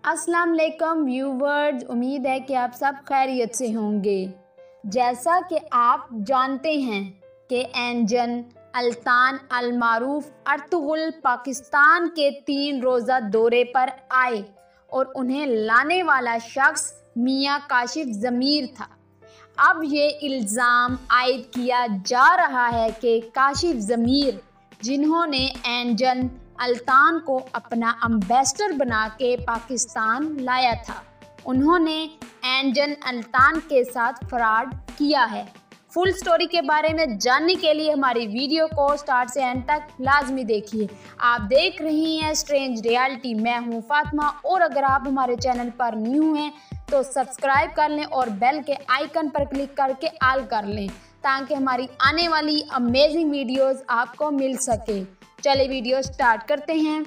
अस्सलाम वालेकुम व्यूवर्स, उम्मीद है कि आप सब खैरियत से होंगे। जैसा कि आप जानते हैं कि एंजन अल्तान अल मारूफ अर्तुगरुल पाकिस्तान के 3 रोज़ा दौरे पर आए और उन्हें लाने वाला शख्स मियां काशिफ ज़मीर था। अब ये इल्ज़ाम आयद किया जा रहा है कि काशिफ ज़मीर, जिन्होंने एंजन अल्तान को अपना एम्बेसडर बना के पाकिस्तान लाया था, उन्होंने एंजन अल्तान के साथ फ्रॉड किया है। फुल स्टोरी के बारे में जानने के लिए हमारी वीडियो को स्टार्ट से एंड तक लाजमी देखिए। आप देख रही हैं स्ट्रेंज रियलिटी, मैं हूं फातिमा, और अगर आप हमारे चैनल पर न्यू हैं तो सब्सक्राइब कर लें और बेल के आइकन पर क्लिक करके ऑल कर लें ताकि हमारी आने वाली अमेजिंग वीडियोस आपको मिल सके। चलिए वीडियो स्टार्ट करते हैं।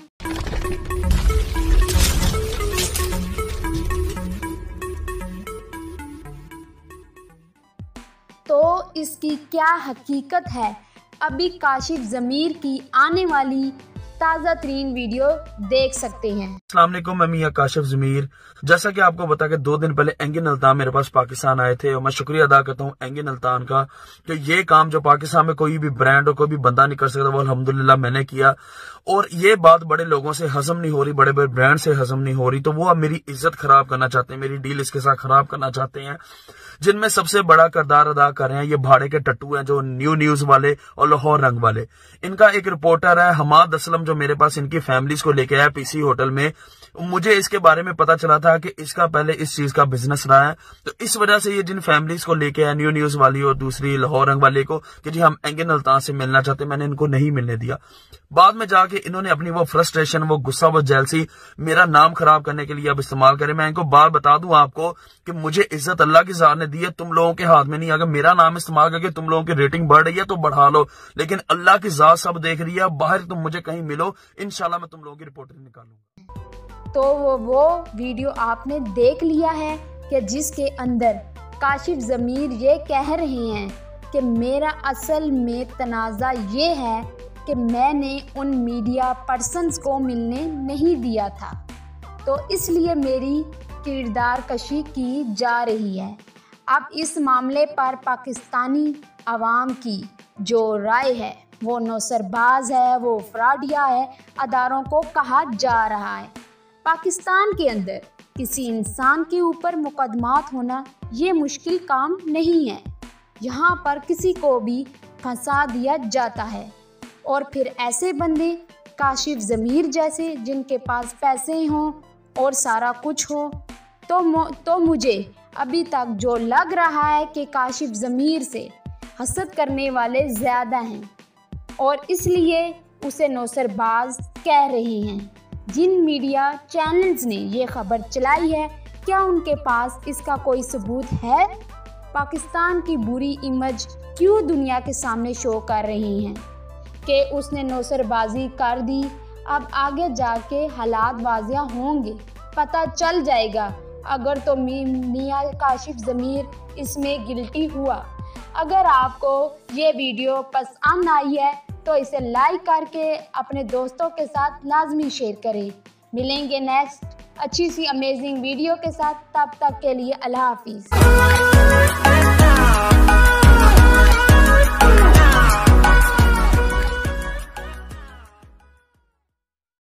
तो इसकी क्या हकीकत है, अभी काशिफ ज़मीर की आने वाली ताज़ा तरीन वीडियो देख सकते हैं। अस्सलाम वालेकुम, मैं मियां काशिफ ज़मीर। जैसा कि आपको बता के 2 दिन पहले एंजन अल्तान मेरे पास पाकिस्तान आए थे और मैं शुक्रिया अदा करता हूँ एंजन अल्तान का कि ये काम जो पाकिस्तान में कोई भी ब्रांड और कोई भी बंदा नहीं कर सकता, वो अल्हम्दुलिल्लाह मैंने किया। और ये बात बड़े लोगों से हजम नहीं हो रही, बड़े बड़े ब्रांड से हजम नहीं हो रही, तो वो अब मेरी इज्जत खराब करना चाहते हैं, मेरी डील इसके साथ खराब करना चाहते हैं। जिनमें सबसे बड़ा किरदार अदा कर रहे हैं ये भाड़े के टट्टू हैं, जो न्यूज़ वाले और लाहौर रंग वाले। इनका एक रिपोर्टर है हमाद असलम, जो मेरे पास इनकी फैमिलीज को लेके आया पीसी होटल में। मुझे इसके बारे में पता चला था कि इसका पहले इस चीज का बिजनेस रहा है, तो इस वजह से ये जिन फैमिलीज को लेके आया, न्यूज़ वाली और दूसरी लाहौर रंग वाले को, कि जी हम एंजन अल्तान से मिलना चाहते, मैंने इनको नहीं मिलने दिया। बाद में जाके इन्होंने अपनी वो फ्रस्ट्रेशन, वो गुस्सा, वो जेलसी मेरा नाम खराब करने के लिए अब इस्तेमाल करे। मैं इनको बात बता दूं आपको कि मुझे इज्जत अल्लाह की ज़ात ने दी है, तुम लोगों के हाथ में नहीं। अगर मेरा नाम इस्तेमाल करके तुम लोगों की रेटिंग बढ़ रही है तो बढ़ा लो, लेकिन अल्लाह की ज़ात सब देख रही है। बाहर तुम मुझे कहीं मिलो, इंशाल्लाह मैं तुम लोगों की रिपोर्ट निकालूंगा। तो वो वीडियो आपने देख लिया है कि जिसके अंदर काशिफ ज़मीर ये कह रहे हैं कि मेरा असल में तनाज़ा ये है कि मैंने उन मीडिया पर्सन्स को मिलने नहीं दिया था, तो इसलिए मेरी किरदार कशी की जा रही है। अब इस मामले पर पाकिस्तानी अवाम की जो राय है वो नौसरबाज है, वो फ्रॉडिया है, अदारों को कहा जा रहा है। पाकिस्तान के अंदर किसी इंसान के ऊपर मुकदमात होना ये मुश्किल काम नहीं है। यहाँ पर किसी को भी फंसा दिया जाता है और फिर ऐसे बंदे काशिफ ज़मीर जैसे, जिनके पास पैसे हों और सारा कुछ हो, तो मुझे अभी तक जो लग रहा है कि काशिफ ज़मीर से हसद करने वाले ज़्यादा हैं और इसलिए उसे नौसरबाज कह रहे हैं। जिन मीडिया चैनल्स ने ये खबर चलाई है, क्या उनके पास इसका कोई सबूत है? पाकिस्तान की बुरी इमेज क्यों दुनिया के सामने शो कर रही हैं कि उसने नौसरबाजी कर दी? अब आगे जाके हालात वाज़िया होंगे, पता चल जाएगा। अगर तो मियां काशिफ ज़मीर इसमें गिल्टी हुआ। अगर आपको ये वीडियो पसंद आई है तो इसे लाइक करके अपने दोस्तों के साथ लाजमी शेयर करें। मिलेंगे नेक्स्ट अच्छी सी अमेजिंग वीडियो के साथ, तब तक के लिए अल्लाह हाफिज़।